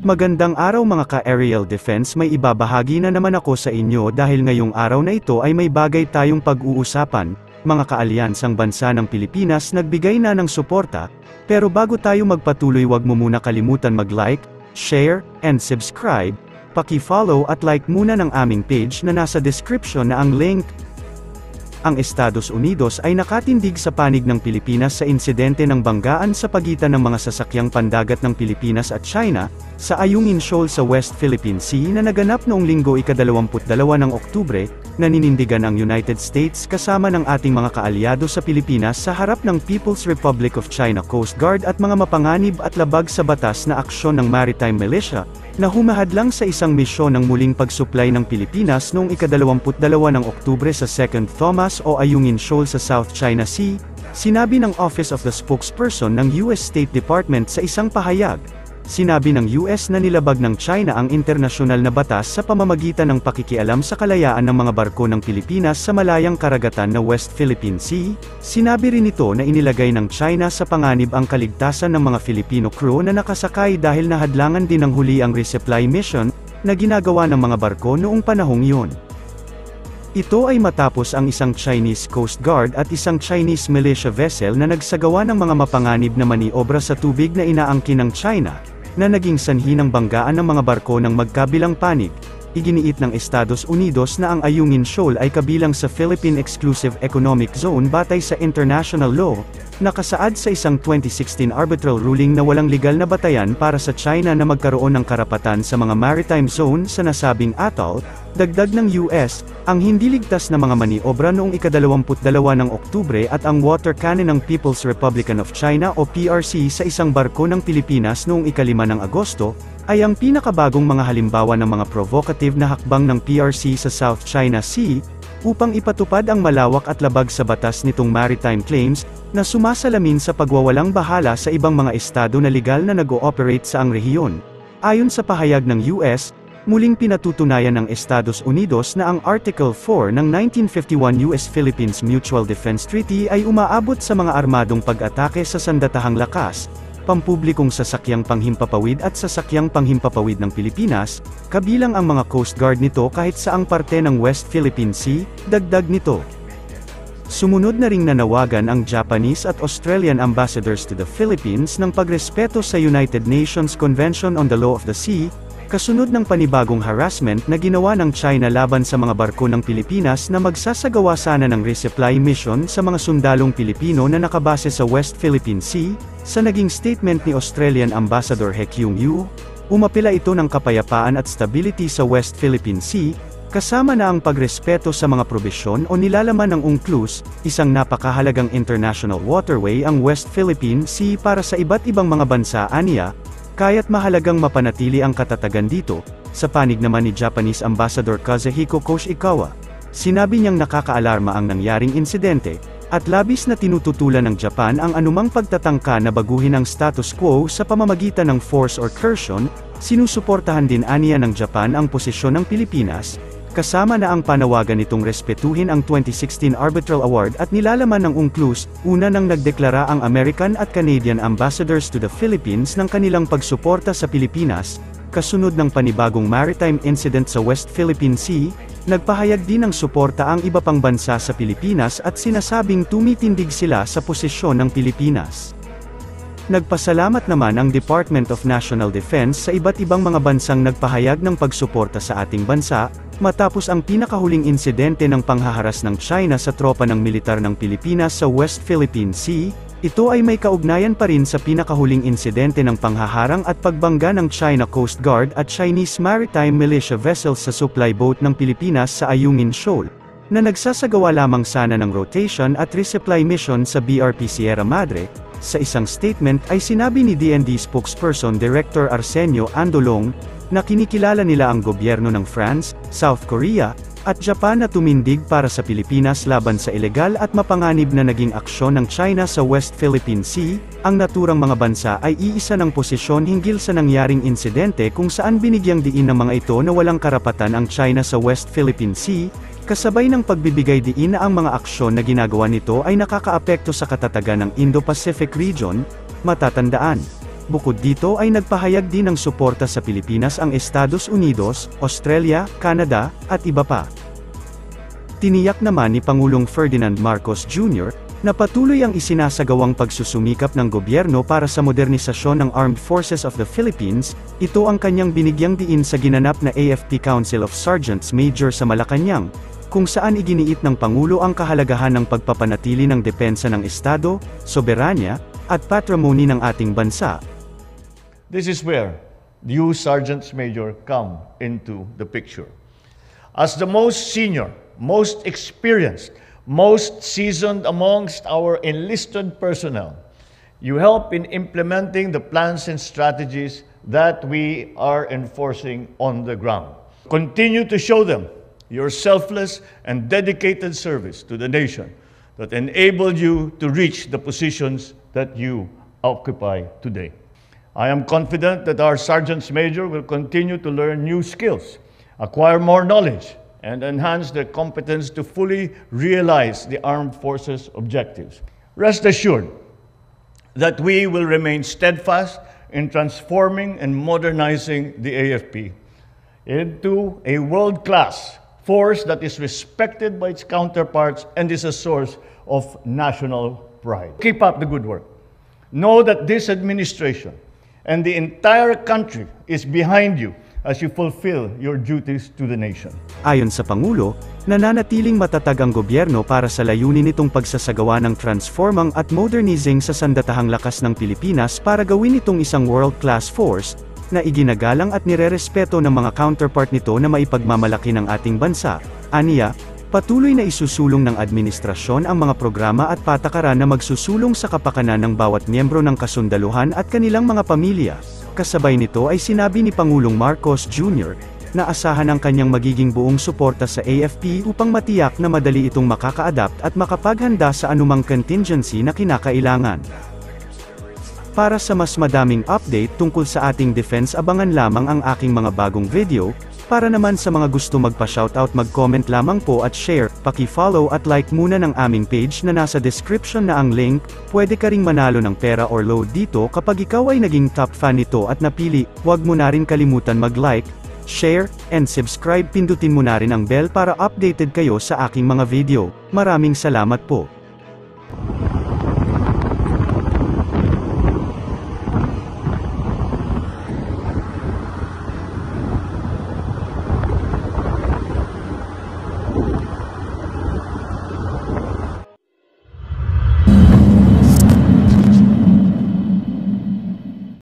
Magandang araw mga ka-aerial defense, may ibabahagi na naman ako sa inyo dahil ngayong araw na ito ay may bagay tayong pag-uusapan. Mga kaalyansang bansa ng Pilipinas nagbigay na ng suporta, pero bago tayo magpatuloy wag mo muna kalimutan mag-like, share, and subscribe. Paki-follow at like muna ng aming page na nasa description na ang link. Ang Estados Unidos ay nakatindig sa panig ng Pilipinas sa insidente ng banggaan sa pagitan ng mga sasakyang pandagat ng Pilipinas at China, sa Ayungin Shoal sa West Philippine Sea na naganap noong Linggo ika-22 ng Oktubre, naninindigan ang United States kasama ng ating mga kaalyado sa Pilipinas sa harap ng People's Republic of China Coast Guard at mga mapanganib at labag sa batas na aksyon ng Maritime Militia, na humahadlang sa isang misyon ng muling pagsuplay ng Pilipinas noong ika-22 ng Oktubre sa 2nd Thomas o Ayungin Shoal sa South China Sea, sinabi ng Office of the Spokesperson ng US State Department sa isang pahayag. Sinabi ng US na nilabag ng China ang internasyonal na batas sa pamamagitan ng pakikialam sa kalayaan ng mga barko ng Pilipinas sa malayang karagatan na West Philippine Sea. Sinabi rin ito na inilagay ng China sa panganib ang kaligtasan ng mga Filipino crew na nakasakay dahil nahadlangan din ng huli ang resupply mission na ginagawa ng mga barko noong panahong iyon. Ito ay matapos ang isang Chinese Coast Guard at isang Chinese militia vessel na nagsagawa ng mga mapanganib na maniobra sa tubig na inaangkin ng China, na naging sanhi ng banggaan ng mga barko ng magkabilang panig. Iginiit ng Estados Unidos na ang Ayungin Shoal ay kabilang sa Philippine Exclusive Economic Zone batay sa international law, nakasaad sa isang 2016 arbitral ruling na walang legal na batayan para sa China na magkaroon ng karapatan sa mga maritime zone sa nasabing atoll. Dagdag ng US, ang hindi ligtas na mga maniobra noong ika-22 ng Oktubre at ang water cannon ng People's Republican of China o PRC sa isang barko ng Pilipinas noong ika-5 ng Agosto, ay ang pinakabagong mga halimbawa ng mga provocative na hakbang ng PRC sa South China Sea, upang ipatupad ang malawak at labag sa batas nitong maritime claims, na sumasalamin sa pagwawalang bahala sa ibang mga estado na legal na nag-ooperate sa ang rehiyon. Ayon sa pahayag ng US, muling pinatutunayan ng Estados Unidos na ang Article 4 ng 1951 US-Philippines Mutual Defense Treaty ay umaabot sa mga armadong pag-atake sa sandatahang lakas, pampublikong sasakyang panghimpapawid at sasakyang panghimpapawid ng Pilipinas, kabilang ang mga Coast Guard nito kahit saang parte ng West Philippine Sea. Dagdag nito, sumunod na ring nanawagan ang Japanese at Australian ambassadors to the Philippines ng pagrespeto sa United Nations Convention on the Law of the Sea, kasunod ng panibagong harassment na ginawa ng China laban sa mga barko ng Pilipinas na magsasagawa sana ng resupply mission sa mga sundalong Pilipino na nakabase sa West Philippine Sea. Sa naging statement ni Australian Ambassador He Kyung-yu, umapila ito ng kapayapaan at stability sa West Philippine Sea, kasama na ang pagrespeto sa mga probisyon o nilalaman ng UNCLOS, isang napakahalagang international waterway ang West Philippine Sea para sa iba't ibang mga bansa aniya, kaya't mahalagang mapanatili ang katatagan dito. Sa panig naman ni Japanese Ambassador Kazuhiko Koshikawa, sinabi niyang nakakaalarma ang nangyaring insidente, at labis na tinututulan ng Japan ang anumang pagtatangka na baguhin ang status quo sa pamamagitan ng force or coercion. Sinusuportahan din aniya ng Japan ang posisyon ng Pilipinas, kasama na ang panawagan nitong respetuhin ang 2016 Arbitral Award at nilalaman ng UNCLOS. Una nang nagdeklara ang American at Canadian ambassadors to the Philippines ng kanilang pagsuporta sa Pilipinas, kasunod ng panibagong maritime incident sa West Philippine Sea. Nagpahayag din ng suporta ang iba pang bansa sa Pilipinas at sinasabing tumitindig sila sa posisyon ng Pilipinas. Nagpasalamat naman ang Department of National Defense sa iba't ibang mga bansang nagpahayag ng pagsuporta sa ating bansa, matapos ang pinakahuling insidente ng panghaharas ng China sa tropa ng militar ng Pilipinas sa West Philippine Sea. Ito ay may kaugnayan pa rin sa pinakahuling insidente ng panghaharang at pagbangga ng China Coast Guard at Chinese Maritime Militia vessels sa supply boat ng Pilipinas sa Ayungin Shoal, na nagsasagawa lamang sana ng rotation at resupply mission sa BRP Sierra Madre. Sa isang statement ay sinabi ni DND spokesperson Director Arsenio Andolong, na kinikilala nila ang gobyerno ng France, South Korea, at Japan na tumindig para sa Pilipinas laban sa ilegal at mapanganib na naging aksyon ng China sa West Philippine Sea. Ang naturang mga bansa ay iisa ng posisyon hinggil sa nangyaring insidente kung saan binigyang diin ng mga ito na walang karapatan ang China sa West Philippine Sea, kasabay ng pagbibigay diin na ang mga aksyon na ginagawa nito ay nakakaapekto sa katatagan ng Indo-Pacific region. Matatandaan, Bukod dito ay nagpahayag din ng suporta sa Pilipinas ang Estados Unidos, Australia, Canada, at iba pa. Tiniyak naman ni Pangulong Ferdinand Marcos Jr., na patuloy ang isinasagawang pagsusumikap ng gobyerno para sa modernisasyon ng Armed Forces of the Philippines. Ito ang kanyang binigyang diin sa ginanap na AFP Council of Sergeants Major sa Malacanang, kung saan iginiit ng Pangulo ang kahalagahan ng pagpapanatili ng depensa ng Estado, soberanya, at patrimony ng ating bansa. This is where you Sergeants Major come into the picture. As the most senior, most experienced, most seasoned amongst our enlisted personnel, you help in implementing the plans and strategies that we are enforcing on the ground. Continue to show them your selfless and dedicated service to the nation that enabled you to reach the positions that you occupy today. I am confident that our Sergeants Major will continue to learn new skills, acquire more knowledge, and enhance their competence to fully realize the armed forces' objectives. Rest assured that we will remain steadfast in transforming and modernizing the AFP into a world-class force that is respected by its counterparts and is a source of national pride. Keep up the good work. Know that this administration and the entire country is behind you as you fulfill your duties to the nation. Ayon sa Pangulo, nananatiling matatag ang gobyerno para sa layunin nitong pagsasagawa ng transforming at modernizing sa sandatahang lakas ng Pilipinas para gawin itong isang world-class force, na iginagalang at nirerespeto ng mga counterpart nito na maipagmamalaki ng ating bansa. Aniya, patuloy na isusulong ng administrasyon ang mga programa at patakaran na magsusulong sa kapakanan ng bawat miyembro ng kasundaluhan at kanilang mga pamilya. Kasabay nito ay sinabi ni Pangulong Marcos Jr., na asahan ang kanyang magiging buong suporta sa AFP upang matiyak na madali itong makaka-adapt at makapaghanda sa anumang contingency na kinakailangan. Para sa mas madaming update tungkol sa ating defense, abangan lamang ang aking mga bagong video. Para naman sa mga gusto magpa-shoutout, mag-comment lamang po at share, paki-follow at like muna ng aming page na nasa description na ang link. Pwede ka ring manalo ng pera or load dito kapag ikaw ay naging top fan nito at napili. Huwag mo na rin kalimutan mag-like, share, and subscribe. Pindutin mo na rin ang bell para updated kayo sa aking mga video. Maraming salamat po.